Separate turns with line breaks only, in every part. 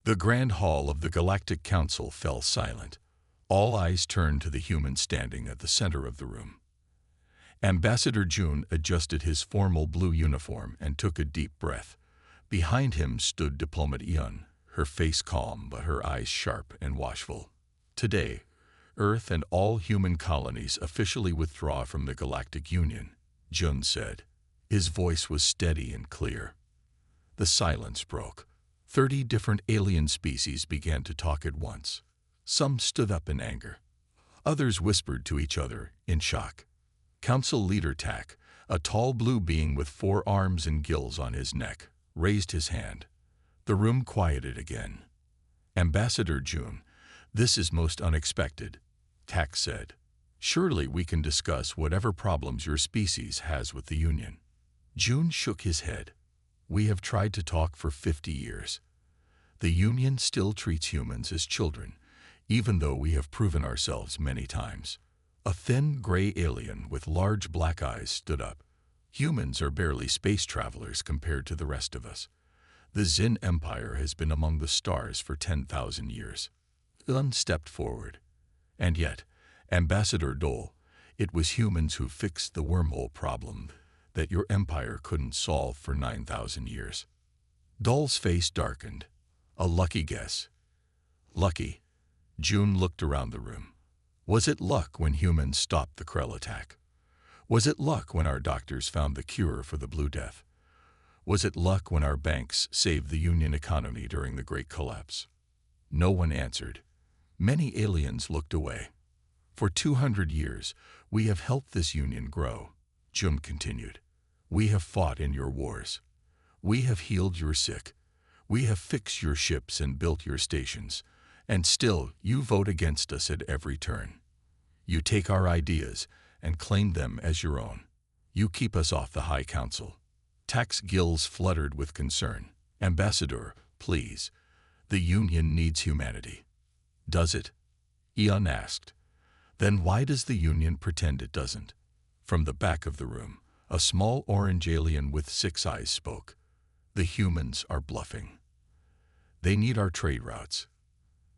The Grand Hall of the Galactic Council fell silent. All eyes turned to the human standing at the center of the room. Ambassador June adjusted his formal blue uniform and took a deep breath. Behind him stood Diplomat Ion, her face calm but her eyes sharp and watchful. Today, Earth and all human colonies officially withdraw from the Galactic Union, June said. His voice was steady and clear. The silence broke. 30 different alien species began to talk at once. Some stood up in anger. Others whispered to each other in shock. Council leader Tak, a tall blue being with 4 arms and gills on his neck, raised his hand. The room quieted again. Ambassador June, this is most unexpected, Tak said. Surely we can discuss whatever problems your species has with the Union. June shook his head. We have tried to talk for 50 years. The Union still treats humans as children, even though we have proven ourselves many times. A thin, gray alien with large black eyes stood up. Humans are barely space travelers compared to the rest of us. The Xin Empire has been among the stars for 10,000 years. Ion stepped forward. And yet, Ambassador Dole, it was humans who fixed the wormhole problem that your empire couldn't solve for 9,000 years. Dole's face darkened. A lucky guess. Lucky. June looked around the room. Was it luck when humans stopped the Krell attack? Was it luck when our doctors found the cure for the Blue Death? Was it luck when our banks saved the Union economy during the Great Collapse? No one answered. Many aliens looked away. For 200 years, we have helped this Union grow, June continued. We have fought in your wars. We have healed your sick. We have fixed your ships and built your stations. And still, you vote against us at every turn. You take our ideas and claim them as your own. You keep us off the High Council. Tak's gills fluttered with concern. Ambassador, please. The Union needs humanity. Does it? Ion asked. Then why does the Union pretend it doesn't? From the back of the room, a small orange alien with 6 eyes spoke. The humans are bluffing. They need our trade routes.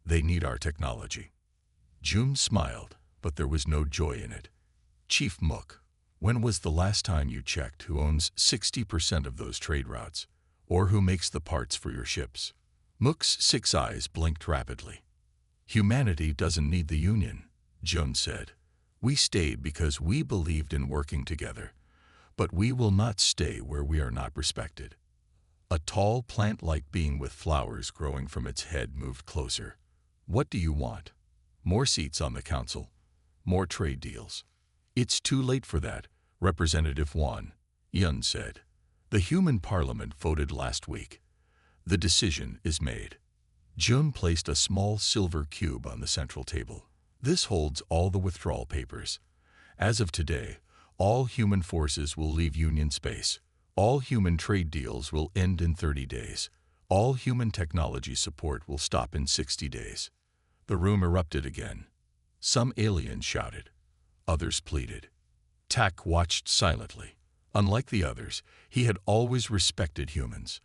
They need our technology. June smiled, but there was no joy in it. Chief Mook, when was the last time you checked who owns 60% of those trade routes, or who makes the parts for your ships? Mook's 6 eyes blinked rapidly. Humanity doesn't need the Union, June said. We stayed because we believed in working together, but we will not stay where we are not respected. A tall plant-like being with flowers growing from its head moved closer. What do you want? More seats on the council? More trade deals? It's too late for that, Representative Wan, Ion said. The human parliament voted last week. The decision is made. June placed a small silver cube on the central table. This holds all the withdrawal papers. As of today, all human forces will leave Union space. All human trade deals will end in 30 days. All human technology support will stop in 60 days. The room erupted again. Some aliens shouted. Others pleaded. Tak watched silently. Unlike the others, he had always respected humans.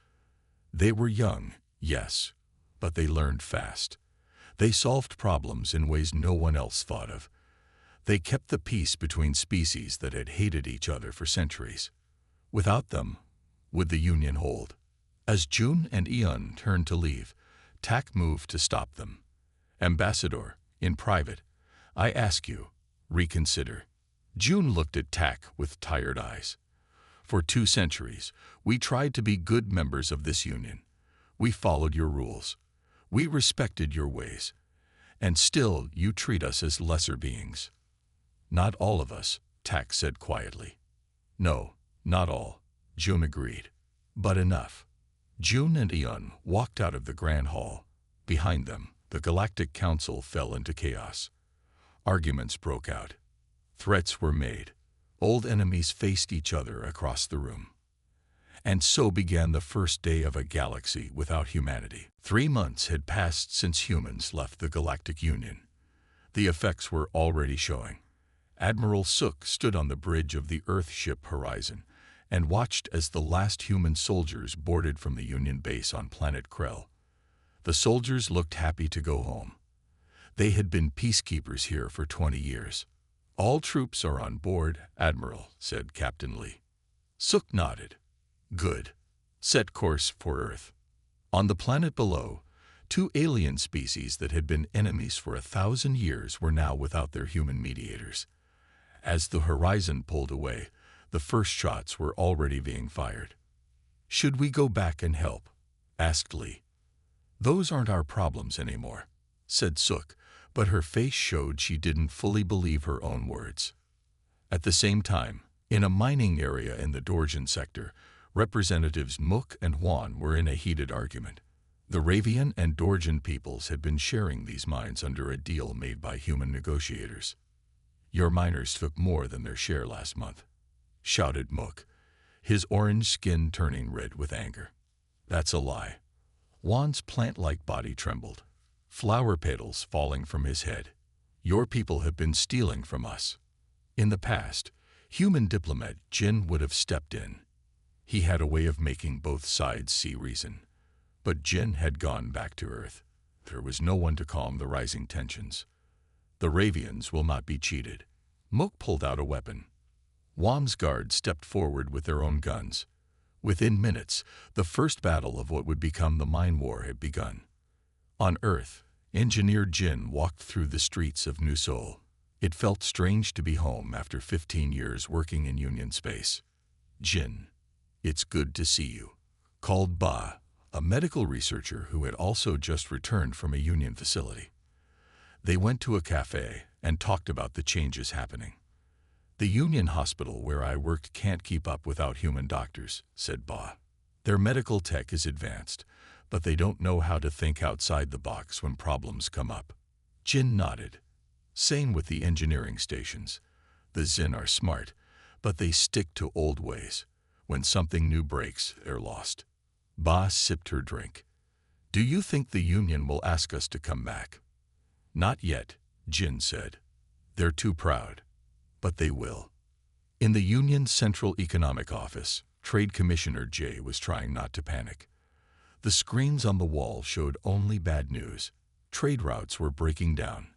They were young, yes, but they learned fast. They solved problems in ways no one else thought of. They kept the peace between species that had hated each other for centuries. Without them, would the Union hold? As June and Ion turned to leave, Tak moved to stop them. Ambassador, in private, I ask you, reconsider. June looked at Tak with tired eyes. For 2 centuries, we tried to be good members of this Union. We followed your rules. We respected your ways. And still, you treat us as lesser beings. Not all of us, Tak said quietly. No, not all, June agreed. But enough. June and Ion walked out of the Grand Hall. Behind them, the Galactic Council fell into chaos. Arguments broke out. Threats were made. Old enemies faced each other across the room. And so began the first day of a galaxy without humanity. 3 months had passed since humans left the Galactic Union. The effects were already showing. Admiral Sook stood on the bridge of the Earth ship Horizon and watched as the last human soldiers boarded from the Union base on planet Krell. The soldiers looked happy to go home. They had been peacekeepers here for 20 years. "All troops are on board, Admiral," said Captain Lee. Sook nodded. "Good. Set course for Earth." On the planet below, two alien species that had been enemies for 1,000 years were now without their human mediators. As the horizon pulled away, the first shots were already being fired. "Should we go back and help?" asked Lee. "Those aren't our problems anymore," said Sook, but her face showed she didn't fully believe her own words. At the same time, in a mining area in the Dorjan sector, Representatives Mook and Juan were in a heated argument. The Ravian and Dorjan peoples had been sharing these mines under a deal made by human negotiators. "Your miners took more than their share last month," shouted Mook, his orange skin turning red with anger. "That's a lie." Juan's plant-like body trembled, flower petals falling from his head. "Your people have been stealing from us." In the past, human diplomat Jin would have stepped in. He had a way of making both sides see reason. But Jin had gone back to Earth. There was no one to calm the rising tensions. "The Ravians will not be cheated." Mook pulled out a weapon. Juan's guards stepped forward with their own guns. Within minutes, the first battle of what would become the Mine War had begun. On Earth, Engineer Jin walked through the streets of New Seoul. It felt strange to be home after 15 years working in Union space. "Jin, it's good to see you," called Ba, a medical researcher who had also just returned from a Union facility. They went to a cafe and talked about the changes happening. "The Union hospital where I worked can't keep up without human doctors," said Ba. "Their medical tech is advanced, but they don't know how to think outside the box when problems come up." Jin nodded. "Same with the engineering stations. The Zin are smart, but they stick to old ways. When something new breaks, they're lost." Ba sipped her drink. "Do you think the Union will ask us to come back?" "Not yet," Jin said. "They're too proud. But they will." In the Union's Central Economic Office, Trade Commissioner Jay was trying not to panic. The screens on the wall showed only bad news. Trade routes were breaking down.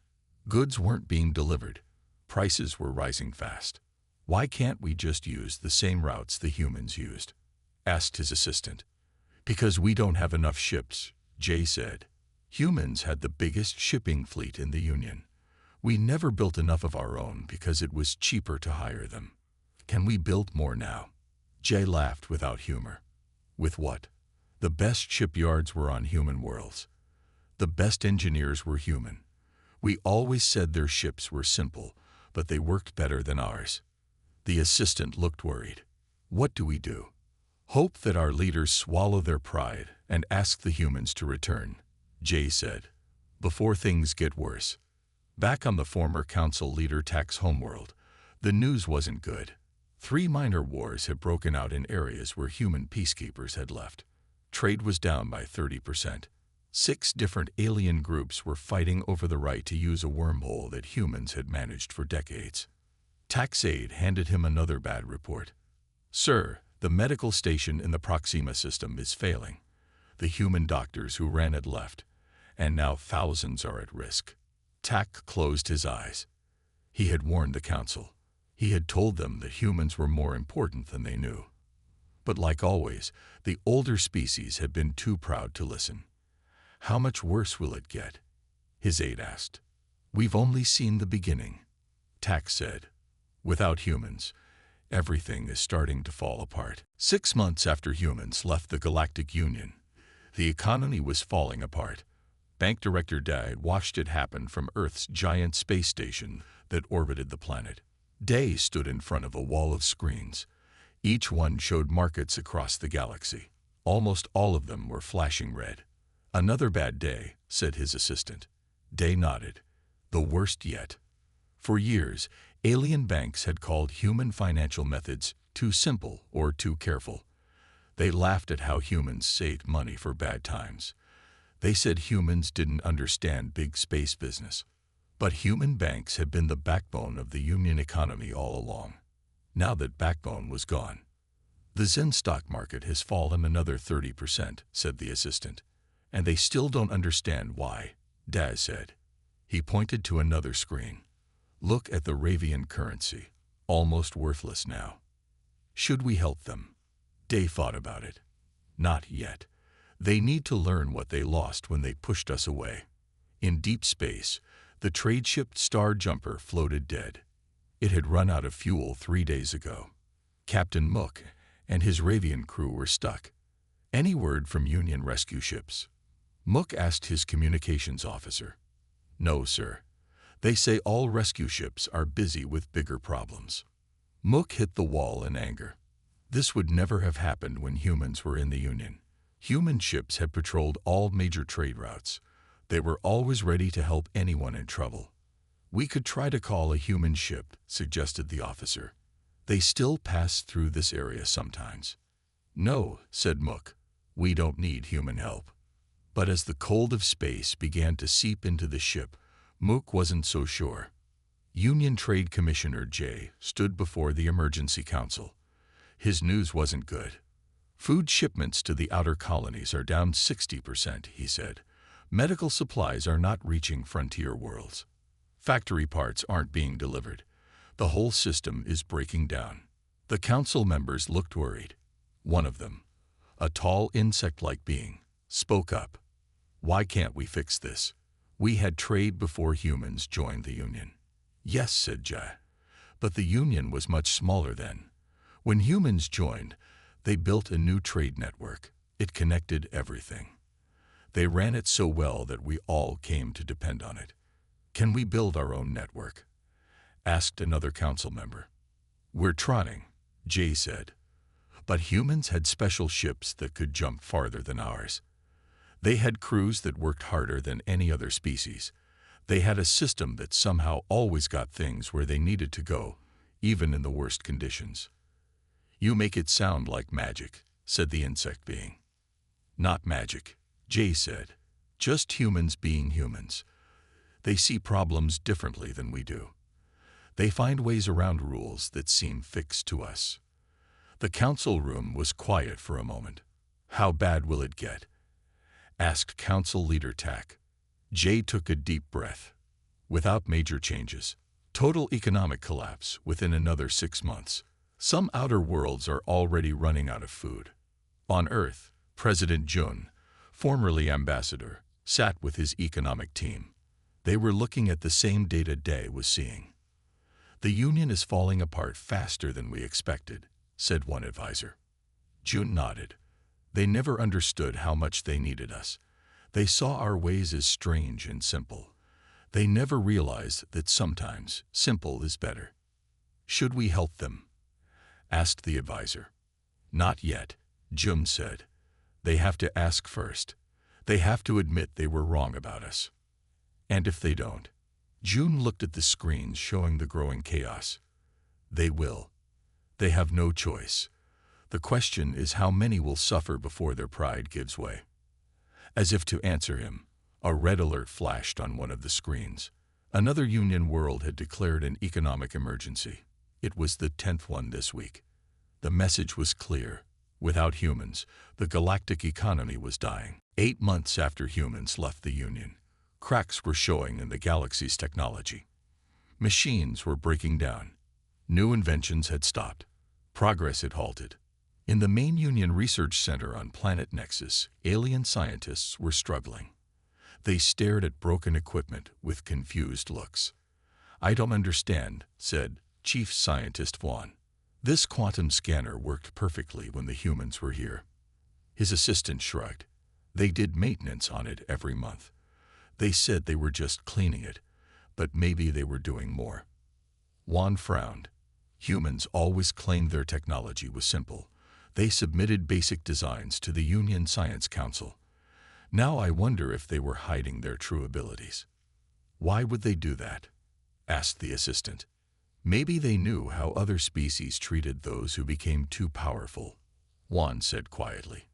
Goods weren't being delivered. Prices were rising fast. "Why can't we just use the same routes the humans used?" asked his assistant. "Because we don't have enough ships," Jay said. "Humans had the biggest shipping fleet in the Union. We never built enough of our own because it was cheaper to hire them. Can we build more now?" Jay laughed without humor. "With what? The best shipyards were on human worlds. The best engineers were human. We always said their ships were simple, but they worked better than ours." The assistant looked worried. "What do we do?" "Hope that our leaders swallow their pride and ask the humans to return," Jay said, "before things get worse." Back on the former council leader Tak's homeworld, the news wasn't good. 3 minor wars had broken out in areas where human peacekeepers had left. Trade was down by 30%. 6 different alien groups were fighting over the right to use a wormhole that humans had managed for decades. Tak's aide handed him another bad report. "Sir, the medical station in the Proxima system is failing. The human doctors who ran it left, and now thousands are at risk." Tak closed his eyes. He had warned the council. He had told them that humans were more important than they knew. But like always, the older species had been too proud to listen. "How much worse will it get?" his aide asked. "We've only seen the beginning," Tak said. "Without humans, everything is starting to fall apart." 6 months after humans left the Galactic Union, the economy was falling apart. Bank Director Day watched it happen from Earth's giant space station that orbited the planet. Day stood in front of a wall of screens. Each one showed markets across the galaxy. Almost all of them were flashing red. "Another bad day," said his assistant. Day nodded. "The worst yet." For years, alien banks had called human financial methods too simple or too careful. They laughed at how humans saved money for bad times. They said humans didn't understand big space business. But human banks had been the backbone of the Union economy all along. Now that backbone was gone. "The Zen stock market has fallen another 30%, said the assistant. And they still don't understand why, Daz said. He pointed to another screen. Look at the Ravian currency, almost worthless now. Should we help them? Day thought about it. Not yet. They need to learn what they lost when they pushed us away. In deep space, the trade ship Star Jumper floated dead. It had run out of fuel 3 days ago. Captain Mook and his Ravian crew were stuck. Any word from Union rescue ships? Mook asked his communications officer. No, sir. They say all rescue ships are busy with bigger problems. Mook hit the wall in anger. This would never have happened when humans were in the Union. Human ships had patrolled all major trade routes. They were always ready to help anyone in trouble. We could try to call a human ship, suggested the officer. They still pass through this area sometimes. No, said Mook. We don't need human help. But as the cold of space began to seep into the ship, Mook wasn't so sure. Union Trade Commissioner Jay stood before the Emergency Council. His news wasn't good. Food shipments to the outer colonies are down 60%, he said. Medical supplies are not reaching frontier worlds. Factory parts aren't being delivered. The whole system is breaking down. The council members looked worried. One of them, a tall insect-like being, spoke up. Why can't we fix this? We had trade before humans joined the Union. Yes, said Jay. But the Union was much smaller then. When humans joined, they built a new trade network. It connected everything. They ran it so well that we all came to depend on it. Can we build our own network? Asked another council member. We're trying, Jay said. But humans had special ships that could jump farther than ours. They had crews that worked harder than any other species. They had a system that somehow always got things where they needed to go, even in the worst conditions. You make it sound like magic, said the insect being. Not magic, Jay said. Just humans being humans. They see problems differently than we do. They find ways around rules that seem fixed to us. The council room was quiet for a moment. How bad will it get? Asked Council Leader Tack. Jay took a deep breath. Without major changes. Total economic collapse within another 6 months. Some outer worlds are already running out of food. On Earth, President Jun, formerly ambassador, sat with his economic team. They were looking at the same data Day was seeing. The Union is falling apart faster than we expected, said one advisor. Jun nodded. They never understood how much they needed us. They saw our ways as strange and simple. They never realized that sometimes simple is better. Should we help them? Asked the advisor. Not yet, Jun said. They have to ask first. They have to admit they were wrong about us. And if they don't? Jun looked at the screens showing the growing chaos. They will. They have no choice. The question is how many will suffer before their pride gives way. As if to answer him, a red alert flashed on one of the screens. Another Union world had declared an economic emergency. It was the 10th one this week. The message was clear. Without humans, the galactic economy was dying. 8 months after humans left the Union, cracks were showing in the galaxy's technology. Machines were breaking down. New inventions had stopped. Progress had halted. In the main Union Research Center on Planet Nexus, alien scientists were struggling. They stared at broken equipment with confused looks. I don't understand, said Chief Scientist Vaughn. This quantum scanner worked perfectly when the humans were here. His assistant shrugged. They did maintenance on it every month. They said they were just cleaning it, but maybe they were doing more. Vaughn frowned. Humans always claimed their technology was simple. They submitted basic designs to the Union Science Council. Now I wonder if they were hiding their true abilities. Why would they do that? Asked the assistant. Maybe they knew how other species treated those who became too powerful, Juan said quietly.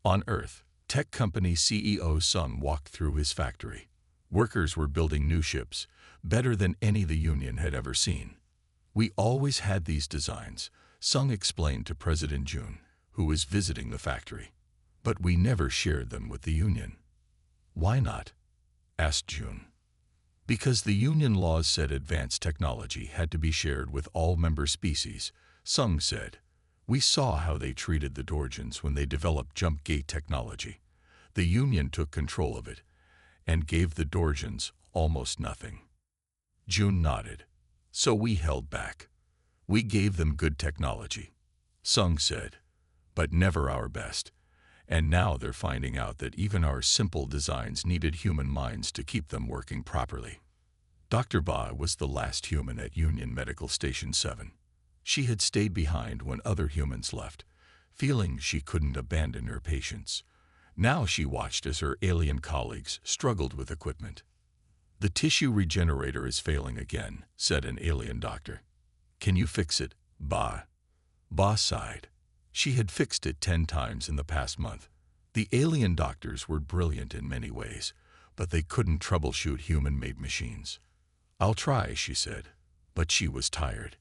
On Earth, tech company CEO Sung walked through his factory. Workers were building new ships, better than any the Union had ever seen. We always had these designs, Sung explained to President Jun, who was visiting the factory. But we never shared them with the Union. Why not? Asked June. Because the Union laws said advanced technology had to be shared with all member species, Sung said. We saw how they treated the Dorjans when they developed jump gate technology. The Union took control of it and gave the Dorjans almost nothing. June nodded. So we held back. We gave them good technology, Sung said, but never our best. And now they're finding out that even our simple designs needed human minds to keep them working properly. Dr. Ba was the last human at Union Medical Station 7. She had stayed behind when other humans left, feeling she couldn't abandon her patients. Now she watched as her alien colleagues struggled with equipment. The tissue regenerator is failing again, said an alien doctor. Can you fix it, Ba? Ba sighed. She had fixed it 10 times in the past month. The alien doctors were brilliant in many ways, but they couldn't troubleshoot human-made machines. I'll try, she said, but she was tired.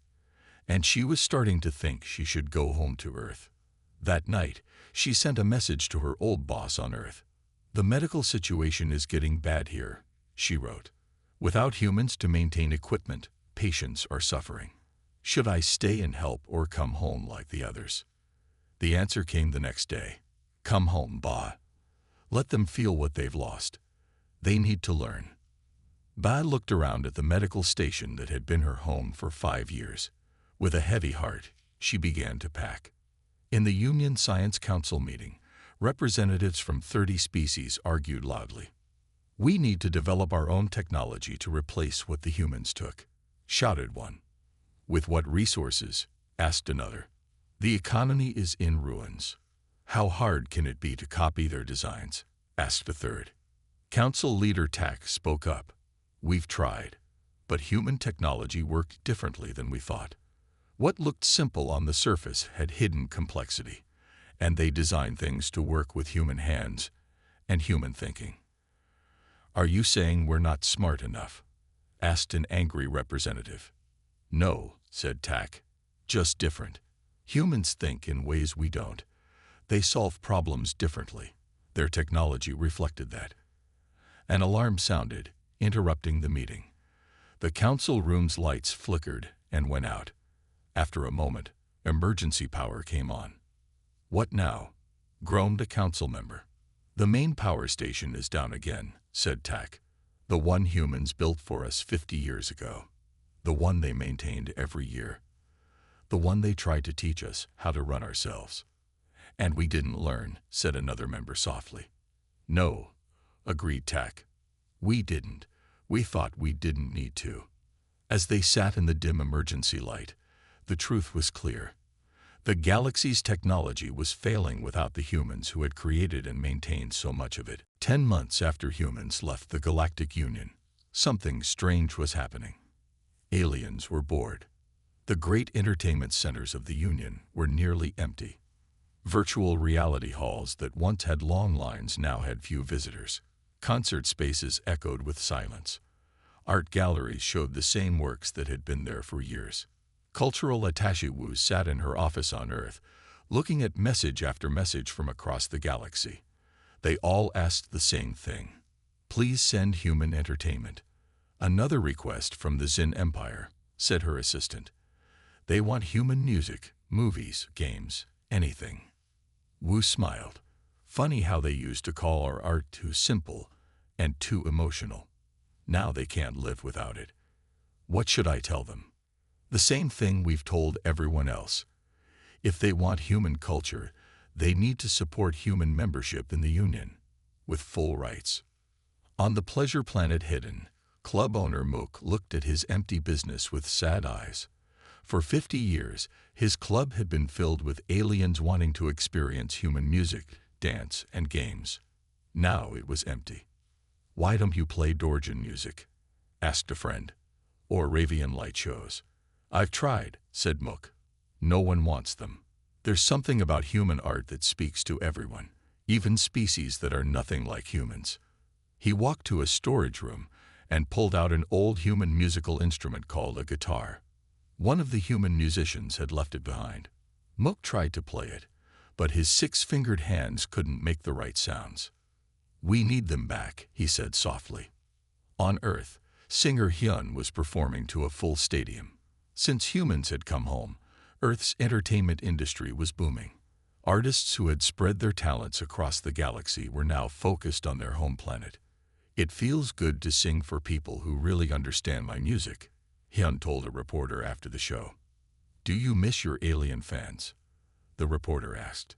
And she was starting to think she should go home to Earth. That night, she sent a message to her old boss on Earth. The medical situation is getting bad here, she wrote. Without humans to maintain equipment, patients are suffering. Should I stay and help or come home like the others? The answer came the next day. Come home, Ba. Let them feel what they've lost. They need to learn. Ba looked around at the medical station that had been her home for 5 years. With a heavy heart, she began to pack. In the Union Science Council meeting, representatives from 30 species argued loudly. We need to develop our own technology to replace what the humans took, shouted one. With what resources? Asked another. The economy is in ruins. How hard can it be to copy their designs? Asked a third. Council leader Tak spoke up. We've tried, but human technology worked differently than we thought. What looked simple on the surface had hidden complexity, and they designed things to work with human hands and human thinking. Are you saying we're not smart enough? Asked an angry representative. No, said Tak, just different. Humans think in ways we don't. They solve problems differently. Their technology reflected that. An alarm sounded, interrupting the meeting. The council room's lights flickered and went out. After a moment, emergency power came on. What now? Groaned a council member. The main power station is down again, said Tak. The one humans built for us 50 years ago. The one they maintained every year. The one they tried to teach us how to run ourselves. And we didn't learn, said another member softly. No, agreed Tak. We didn't. We thought we didn't need to. As they sat in the dim emergency light, the truth was clear. The galaxy's technology was failing without the humans who had created and maintained so much of it. 10 months after humans left the Galactic Union, something strange was happening. Aliens were bored. The great entertainment centers of the Union were nearly empty. Virtual reality halls that once had long lines now had few visitors. Concert spaces echoed with silence. Art galleries showed the same works that had been there for years. Cultural attaché Wu sat in her office on Earth, looking at message after message from across the galaxy. They all asked the same thing. Please send human entertainment. Another request from the Xin Empire, said her assistant. They want human music, movies, games, anything. Wu smiled. Funny how they used to call our art too simple and too emotional. Now they can't live without it. What should I tell them? The same thing we've told everyone else. If they want human culture, they need to support human membership in the Union, with full rights. On the pleasure planet Hidden, club owner Mook looked at his empty business with sad eyes. For 50 years, his club had been filled with aliens wanting to experience human music, dance, and games. Now it was empty. Why don't you play Dorjan music? Asked a friend. Or Ravian light shows. I've tried, said Mook. No one wants them. There's something about human art that speaks to everyone, even species that are nothing like humans. He walked to a storage room and pulled out an old human musical instrument called a guitar. One of the human musicians had left it behind. Mook tried to play it, but his 6-fingered hands couldn't make the right sounds. "We need them back," he said softly. On Earth, singer Hyun was performing to a full stadium. Since humans had come home, Earth's entertainment industry was booming. Artists who had spread their talents across the galaxy were now focused on their home planet. "It feels good to sing for people who really understand my music," Hyun told a reporter after the show. "Do you miss your alien fans?" the reporter asked.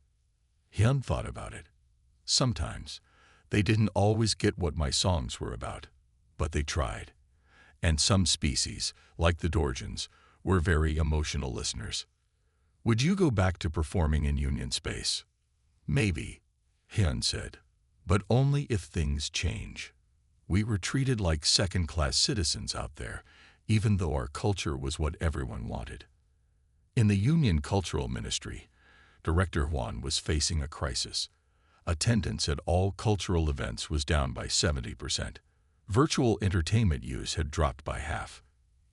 Hyun thought about it. Sometimes, they didn't always get what my songs were about, but they tried. And some species, like the Dorjans, were very emotional listeners. "Would you go back to performing in Union space?" "Maybe," Hyun said, "but only if things change. We were treated like second-class citizens out there, even though our culture was what everyone wanted." In the Union Cultural Ministry, Director Hwan was facing a crisis. Attendance at all cultural events was down by 70%. Virtual entertainment use had dropped by half.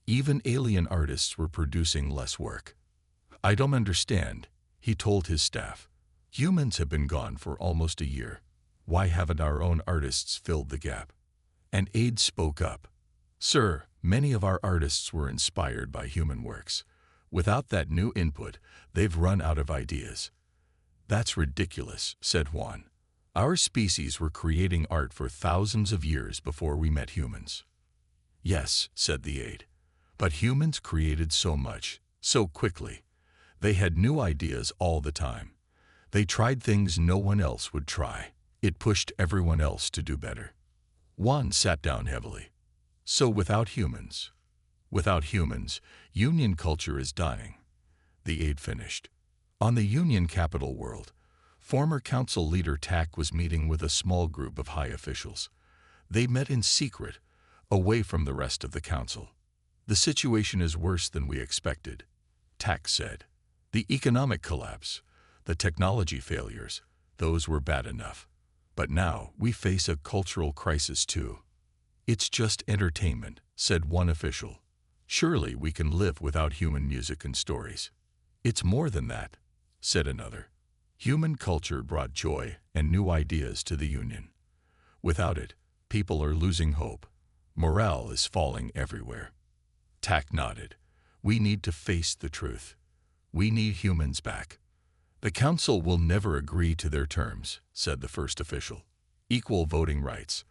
Even alien artists were producing less work. "I don't understand," he told his staff. "Humans have been gone for almost a year. Why haven't our own artists filled the gap?" An aide spoke up. "Sir, many of our artists were inspired by human works. Without that new input, they've run out of ideas." "That's ridiculous," said Hwan. "Our species were creating art for thousands of years before we met humans." "Yes," said the aide, "but humans created so much, so quickly. They had new ideas all the time. They tried things no one else would try. It pushed everyone else to do better." Hwan sat down heavily. "So without humans, Union culture is dying," the aide finished. On the Union capital world, former council leader Tak was meeting with a small group of high officials. They met in secret, away from the rest of the council. "The situation is worse than we expected," Tak said. "The economic collapse, the technology failures, those were bad enough. But now we face a cultural crisis too." "It's just entertainment," said one official. "Surely we can live without human music and stories." "It's more than that," said another. "Human culture brought joy and new ideas to the Union. Without it, people are losing hope. Morale is falling everywhere." Tak nodded. "We need to face the truth. We need humans back." "The council will never agree to their terms," said the first official. "Equal voting rights,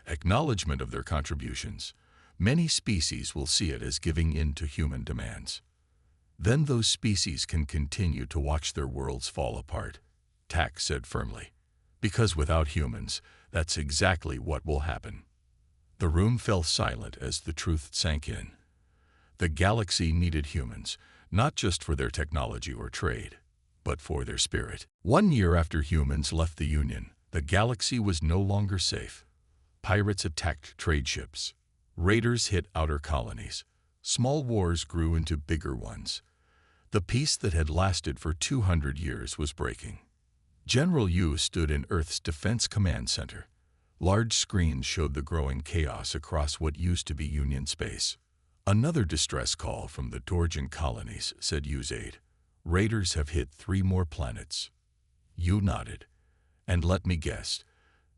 acknowledgement of their contributions. Many species will see it as giving in to human demands. Then those species can continue to watch their worlds fall apart," Tak said firmly. "Because without humans, that's exactly what will happen." The room fell silent as the truth sank in. The galaxy needed humans, not just for their technology or trade, but for their spirit. 1 year after humans left the Union, the galaxy was no longer safe. Pirates attacked trade ships. Raiders hit outer colonies. Small wars grew into bigger ones. The peace that had lasted for 200 years was breaking. General Yu stood in Earth's Defense Command Center. Large screens showed the growing chaos across what used to be Union space. "Another distress call from the Dorjan colonies," said Yu's aide. "Raiders have hit 3 more planets." Yu nodded. "And let me guess,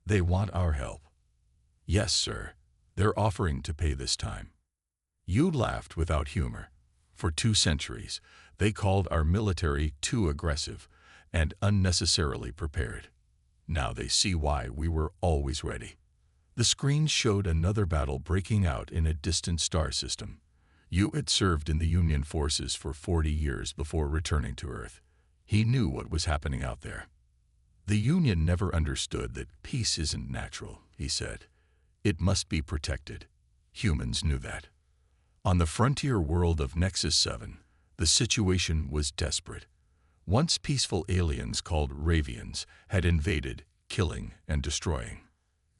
they want our help." "Yes, sir. They're offering to pay this time." Yu laughed without humor. "For 2 centuries, they called our military too aggressive and unnecessarily prepared. Now they see why we were always ready." The screen showed another battle breaking out in a distant star system. Yu had served in the Union forces for 40 years before returning to Earth. He knew what was happening out there. "The Union never understood that peace isn't natural," he said. "It must be protected." Humans knew that. On the frontier world of Nexus 7, the situation was desperate. Once peaceful aliens called Ravians had invaded, killing and destroying.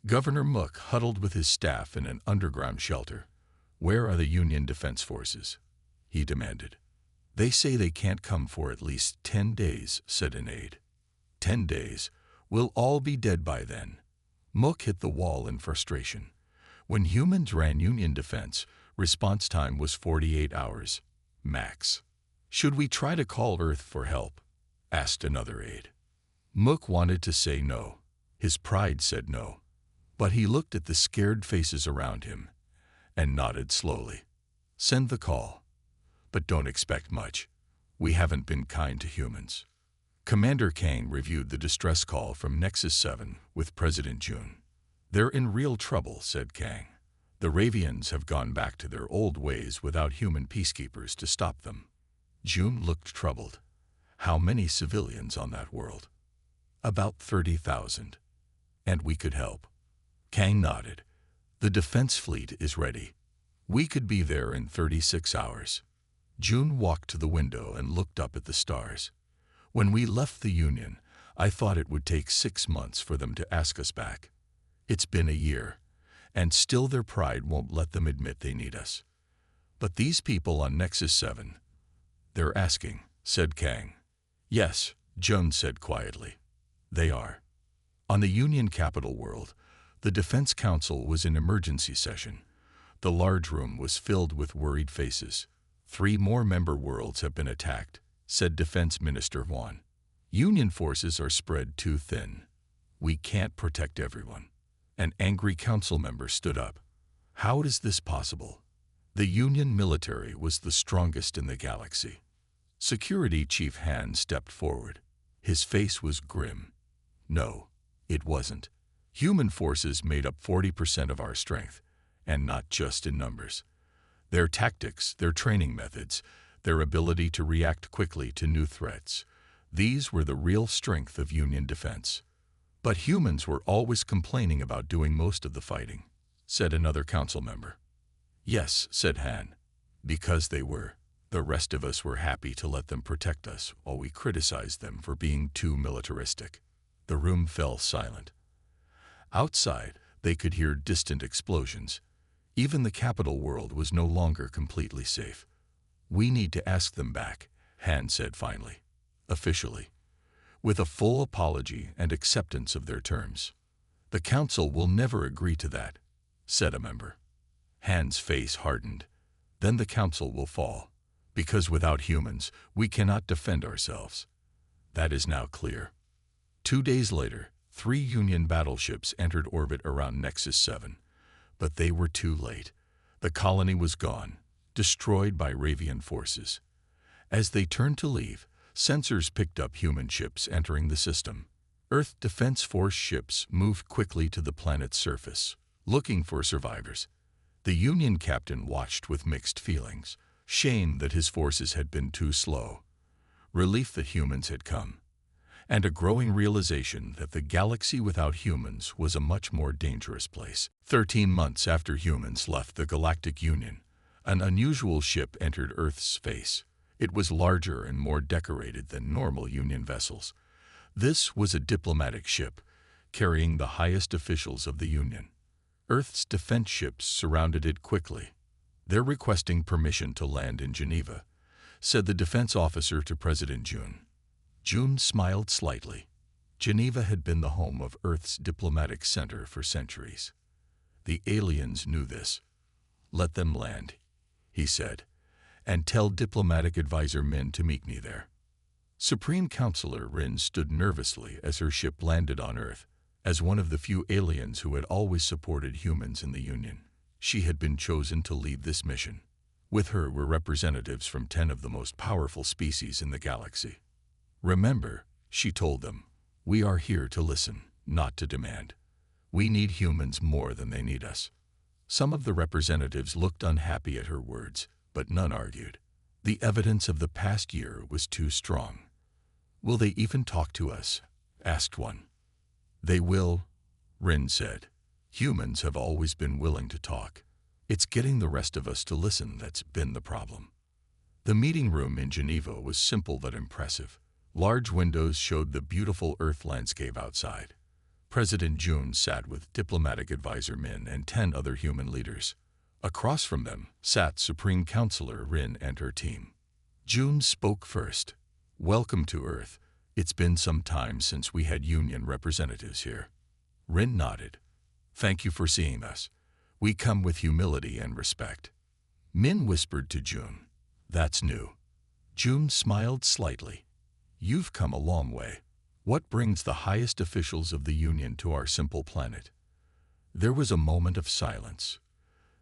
Governor Mook huddled with his staff in an underground shelter. "Where are the Union Defense Forces?" he demanded. "They say they can't come for at least 10 days, said an aide. 10 days? We'll all be dead by then." Mook hit the wall in frustration. When humans ran Union defense, response time was 48 hours, max. "Should we try to call Earth for help?" asked another aide. Mook wanted to say no, His pride said no, but he looked at the scared faces around him and nodded slowly. Send the call, but don't expect much. We haven't been kind to humans. Commander Kang reviewed the distress call from Nexus 7 with President June. They're in real trouble, said Kang. The Ravians have gone back to their old ways without human peacekeepers to stop them. June looked troubled. How many civilians on that world? About 30,000. And we could help. Kang nodded. The defense fleet is ready. We could be there in 36 hours. June walked to the window and looked up at the stars. When we left the Union, I thought it would take 6 months for them to ask us back. It's been a year, and still their pride won't let them admit they need us. But these people on Nexus 7, they're asking, said Kang. Yes, June said quietly. They are. On the Union capital world, the Defense Council was in emergency session. The large room was filled with worried faces. 3 more member worlds have been attacked, said Defense Minister Juan. Union forces are spread too thin. We can't protect everyone. An angry council member stood up. How is this possible? The Union military was the strongest in the galaxy. Security Chief Han stepped forward. His face was grim. No, it wasn't. Human forces made up 40% of our strength, and not just in numbers. Their tactics, their training methods, their ability to react quickly to new threats, these were the real strength of Union defense. But humans were always complaining about doing most of the fighting, said another council member. Yes, said Han, because they were. The rest of us were happy to let them protect us while we criticized them for being too militaristic. The room fell silent. Outside, they could hear distant explosions. Even the capital world was no longer completely safe. We need to ask them back, Han said finally, officially, with a full apology and acceptance of their terms. The council will never agree to that, said a member. Han's face hardened. Then the council will fall, because without humans, we cannot defend ourselves. That is now clear. 2 days later, 3 Union battleships entered orbit around Nexus 7, but they were too late. The colony was gone, destroyed by Ravian forces. As they turned to leave, sensors picked up human ships entering the system. Earth Defense Force ships moved quickly to the planet's surface, looking for survivors. The Union captain watched with mixed feelings. Shame that his forces had been too slow. Relief that humans had come. And a growing realization that the galaxy without humans was a much more dangerous place. 13 months after humans left the Galactic Union, an unusual ship entered Earth's space. It was larger and more decorated than normal Union vessels. This was a diplomatic ship, carrying the highest officials of the Union. Earth's defense ships surrounded it quickly. They're requesting permission to land in Geneva, said the defense officer to President June. June smiled slightly. Geneva had been the home of Earth's diplomatic center for centuries. The aliens knew this. Let them land, he said, and tell diplomatic advisor Min to meet me there. Supreme Counselor Rin stood nervously as her ship landed on Earth. As one of the few aliens who had always supported humans in the Union, she had been chosen to lead this mission. With her were representatives from 10 of the most powerful species in the galaxy. Remember, she told them, we are here to listen, not to demand. We need humans more than they need us. Some of the representatives looked unhappy at her words, but none argued. The evidence of the past year was too strong. Will they even talk to us? Asked one. They will, Rin said. Humans have always been willing to talk. It's getting the rest of us to listen that's been the problem. The meeting room in Geneva was simple but impressive. Large windows showed the beautiful Earth landscape outside. President June sat with diplomatic advisor Min and 10 other human leaders. Across from them sat Supreme Counselor Rin and her team. June spoke first. Welcome to Earth. It's been some time since we had Union representatives here. Rin nodded. Thank you for seeing us. We come with humility and respect. Min whispered to June. That's new. June smiled slightly. You've come a long way. What brings the highest officials of the Union to our simple planet? There was a moment of silence.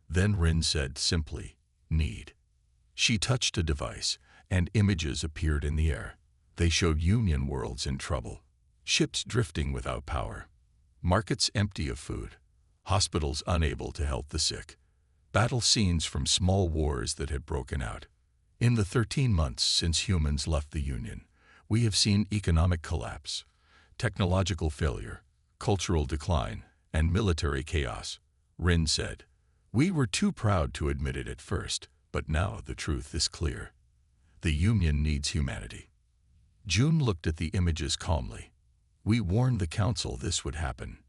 Then Rin said simply, "Need." She touched a device, and images appeared in the air. They showed Union worlds in trouble, ships drifting without power, markets empty of food, hospitals unable to help the sick, battle scenes from small wars that had broken out. In the 13 months since humans left the Union, we have seen economic collapse, technological failure, cultural decline, and military chaos, Rin said. We were too proud to admit it at first, but now the truth is clear. The Union needs humanity. June looked at the images calmly. We warned the Council this would happen.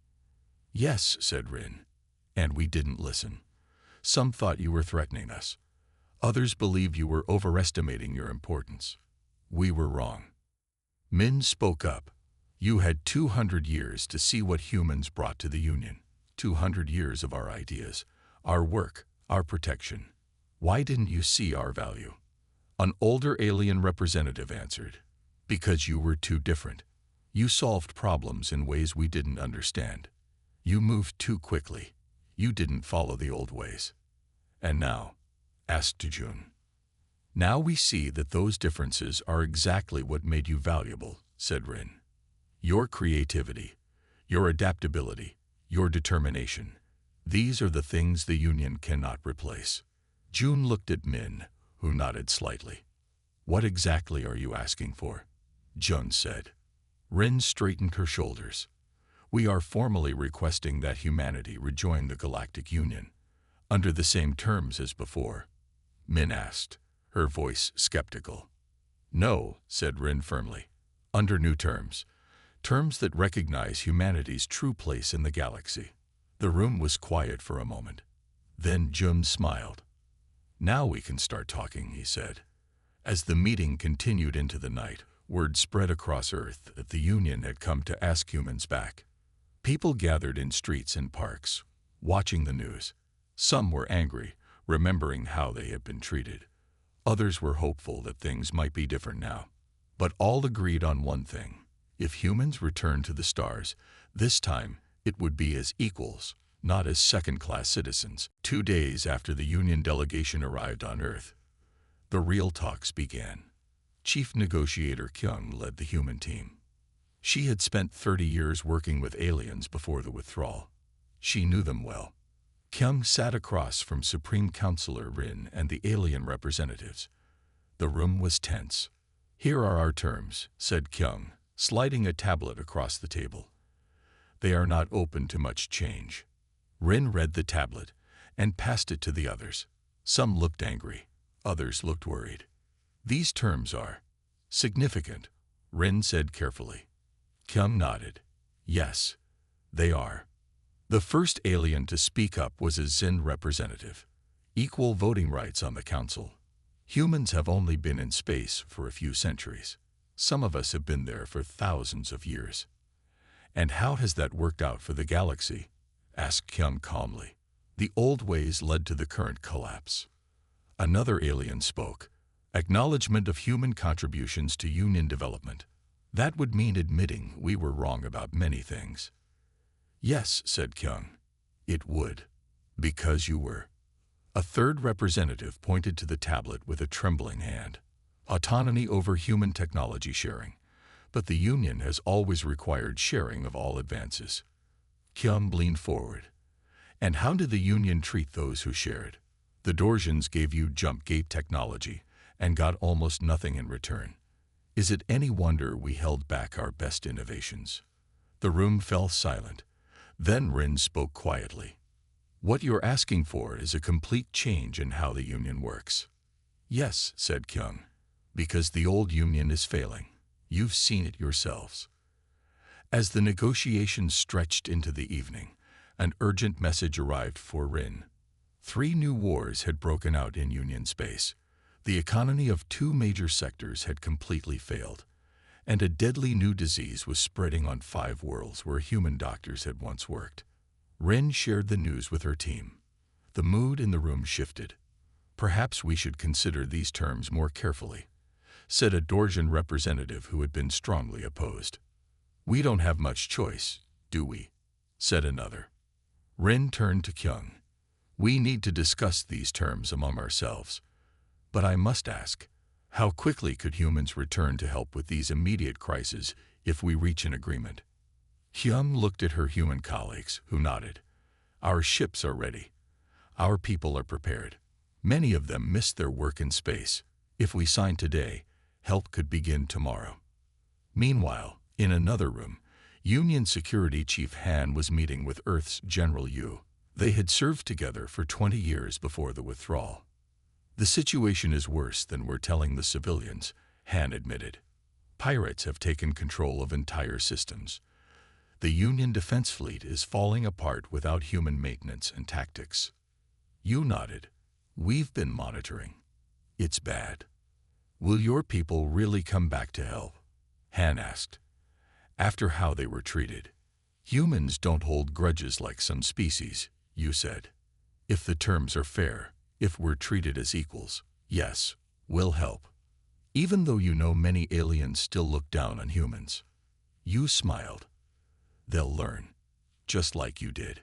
Yes, said Rin, and we didn't listen. Some thought you were threatening us. Others believed you were overestimating your importance. We were wrong. Min spoke up. You had 200 years to see what humans brought to the Union. 200 years of our ideas, our work, our protection. Why didn't you see our value? An older alien representative answered. Because you were too different. You solved problems in ways we didn't understand. You moved too quickly. You didn't follow the old ways. And now? Asked June. Now we see that those differences are exactly what made you valuable, said Rin. Your creativity, your adaptability, your determination. These are the things the Union cannot replace. June looked at Min, who nodded slightly. What exactly are you asking for? June said. Rin straightened her shoulders. We are formally requesting that humanity rejoin the Galactic Union, under the same terms as before. Min asked, her voice skeptical. No, said Rin firmly. Under new terms. Terms that recognize humanity's true place in the galaxy. The room was quiet for a moment. Then Jun smiled. Now we can start talking, he said. As the meeting continued into the night, word spread across Earth that the Union had come to ask humans back. People gathered in streets and parks, watching the news. Some were angry, remembering how they had been treated. Others were hopeful that things might be different now. But all agreed on one thing. If humans returned to the stars, this time it would be as equals, not as second-class citizens. 2 days after the Union delegation arrived on Earth, the real talks began. Chief Negotiator Kyung led the human team. She had spent 30 years working with aliens before the withdrawal. She knew them well. Kyung sat across from Supreme Counselor Rin and the alien representatives. The room was tense. Here are our terms, said Kyung, sliding a tablet across the table. They are not open to much change. Rin read the tablet and passed it to the others. Some looked angry, others looked worried. These terms are significant, Rin said carefully. Kyung nodded. Yes, they are. The first alien to speak up was a Xin representative. Equal voting rights on the council. Humans have only been in space for a few centuries. Some of us have been there for thousands of years. And how has that worked out for the galaxy? Asked Kyung calmly. The old ways led to the current collapse. Another alien spoke. Acknowledgement of human contributions to Union development. That would mean admitting we were wrong about many things. Yes, said Kyung. It would. Because you were. A third representative pointed to the tablet with a trembling hand. Autonomy over human technology sharing. But the Union has always required sharing of all advances. Kyung leaned forward. And how did the Union treat those who shared? The Dorsians gave you jump gate technology and got almost nothing in return. Is it any wonder we held back our best innovations? The room fell silent. Then Rin spoke quietly. What you're asking for is a complete change in how the Union works. Yes, said Kyung, because the old Union is failing. You've seen it yourselves. As the negotiations stretched into the evening, an urgent message arrived for Rin. 3 new wars had broken out in Union space. The economy of 2 major sectors had completely failed, and a deadly new disease was spreading on 5 worlds where human doctors had once worked. Rin shared the news with her team. The mood in the room shifted. Perhaps we should consider these terms more carefully, said a Dorsian representative who had been strongly opposed. We don't have much choice, do we? Said another. Rin turned to Kyung. We need to discuss these terms among ourselves. But I must ask, how quickly could humans return to help with these immediate crises if we reach an agreement? Hyung looked at her human colleagues, who nodded. Our ships are ready. Our people are prepared. Many of them missed their work in space. If we sign today, help could begin tomorrow. Meanwhile, in another room, Union Security Chief Han was meeting with Earth's General Yu. They had served together for 20 years before the withdrawal. The situation is worse than we're telling the civilians, Han admitted. Pirates have taken control of entire systems. The Union defense fleet is falling apart without human maintenance and tactics. Yu nodded. We've been monitoring. It's bad. Will your people really come back to help? Han asked. After how they were treated. Humans don't hold grudges like some species, Yu said. If the terms are fair, if we're treated as equals, yes, we'll help. Even though you know many aliens still look down on humans. Yu smiled. They'll learn, just like you did.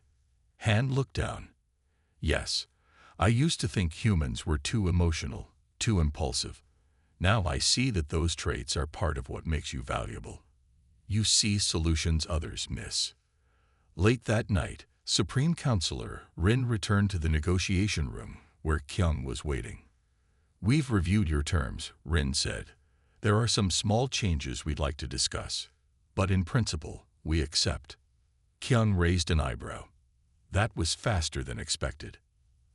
Han looked down. Yes, I used to think humans were too emotional, too impulsive. Now I see that those traits are part of what makes you valuable. You see solutions others miss. Late that night, Supreme Counselor Rin returned to the negotiation room where Kyung was waiting. We've reviewed your terms, Rin said. There are some small changes we'd like to discuss, but in principle, we accept. Kyung raised an eyebrow. That was faster than expected.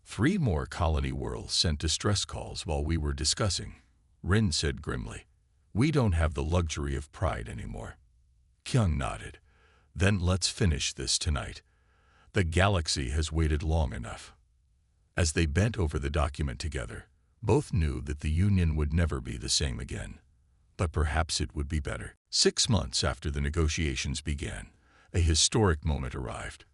3 more colony worlds sent distress calls while we were discussing, Rin said grimly. We don't have the luxury of pride anymore. Kyung nodded. Then let's finish this tonight. The galaxy has waited long enough. As they bent over the document together, both knew that the Union would never be the same again. But perhaps it would be better. 6 months after the negotiations began, a historic moment arrived.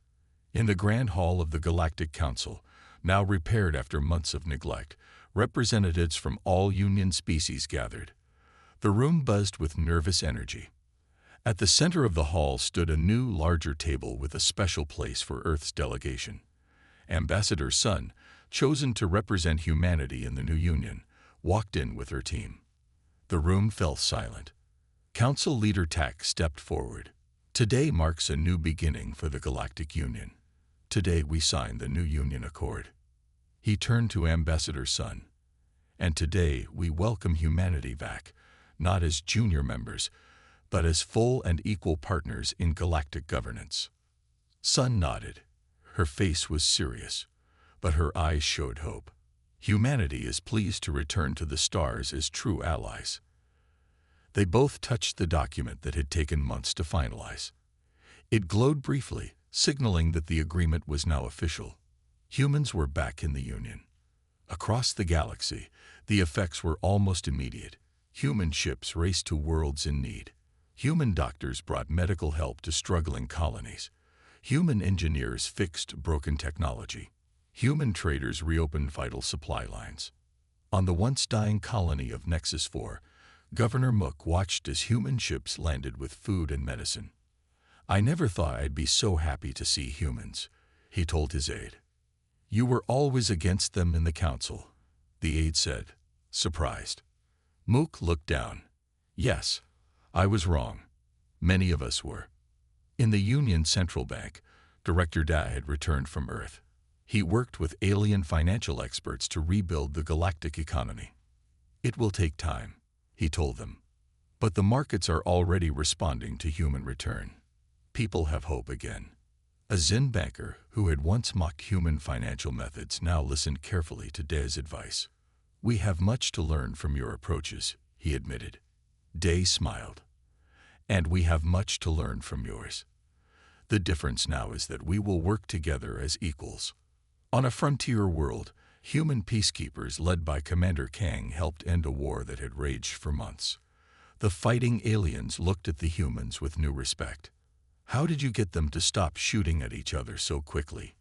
In the Grand Hall of the Galactic Council, now repaired after months of neglect, representatives from all Union species gathered. The room buzzed with nervous energy. At the center of the hall stood a new, larger table with a special place for Earth's delegation. Ambassador Sun, chosen to represent humanity in the new Union, walked in with her team. The room fell silent. Council Leader Tak stepped forward. Today marks a new beginning for the Galactic Union. Today we sign the new Union Accord. He turned to Ambassador Sun. And today we welcome humanity back, not as junior members, but as full and equal partners in galactic governance. Sun nodded. Her face was serious, but her eyes showed hope. Humanity is pleased to return to the stars as true allies. They both touched the document that had taken months to finalize. It glowed briefly, signaling that the agreement was now official. Humans were back in the Union. Across the galaxy, the effects were almost immediate. Human ships raced to worlds in need. Human doctors brought medical help to struggling colonies. Human engineers fixed broken technology. Human traders reopened vital supply lines. On the once dying colony of Nexus 4, Governor Mook watched as human ships landed with food and medicine. I never thought I'd be so happy to see humans, he told his aide. You were always against them in the council, the aide said, surprised. Mook looked down. Yes, I was wrong. Many of us were. In the Union Central Bank, Director Da had returned from Earth. He worked with alien financial experts to rebuild the galactic economy. It will take time, he told them. But the markets are already responding to human return. People have hope again. A Zen banker who had once mocked human financial methods now listened carefully to Da's advice. We have much to learn from your approaches, he admitted. Da smiled. And we have much to learn from yours. The difference now is that we will work together as equals. On a frontier world, human peacekeepers led by Commander Kang helped end a war that had raged for months. The fighting aliens looked at the humans with new respect. How did you get them to stop shooting at each other so quickly?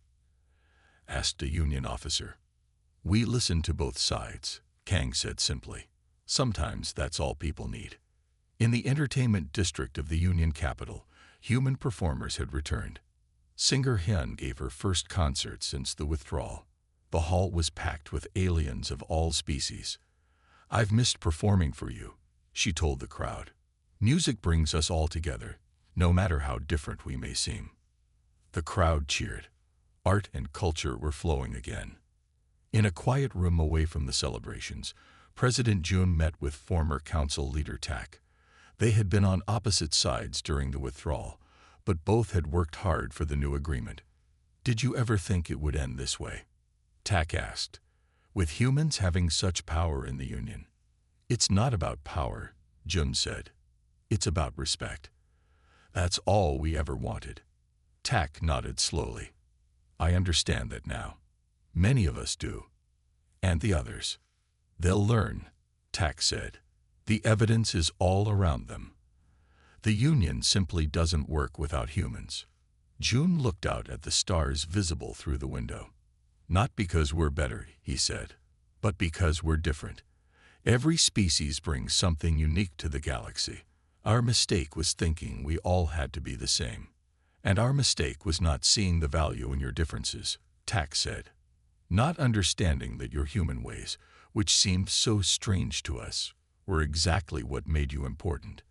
Asked a Union officer. We listened to both sides, Kang said simply. Sometimes that's all people need. In the entertainment district of the Union capital, human performers had returned. Singer Hyun gave her first concert since the withdrawal. The hall was packed with aliens of all species. "I've missed performing for you," she told the crowd. "Music brings us all together, no matter how different we may seem." The crowd cheered. Art and culture were flowing again. In a quiet room away from the celebrations, President Jun met with former council leader Tak. They had been on opposite sides during the withdrawal, but both had worked hard for the new agreement. "Did you ever think it would end this way?" Tak asked. "With humans having such power in the Union." "It's not about power," Jun said. "It's about respect. That's all we ever wanted." Tak nodded slowly. "I understand that now. Many of us do. And the others. They'll learn," Tak said. "The evidence is all around them. The Union simply doesn't work without humans." Jun looked out at the stars visible through the window. "Not because we're better," he said, "but because we're different. Every species brings something unique to the galaxy. Our mistake was thinking we all had to be the same. And our mistake was not seeing the value in your differences," Tak said. "Not understanding that your human ways, which seemed so strange to us, were exactly what made you important."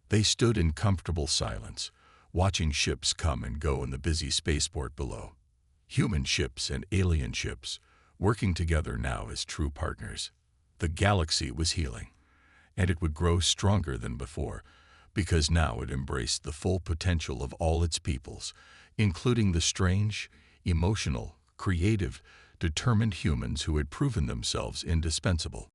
They stood in comfortable silence, watching ships come and go in the busy spaceport below. Human ships and alien ships, working together now as true partners. The galaxy was healing, and it would grow stronger than before, because now it embraced the full potential of all its peoples, including the strange, emotional, creative, determined humans who had proven themselves indispensable.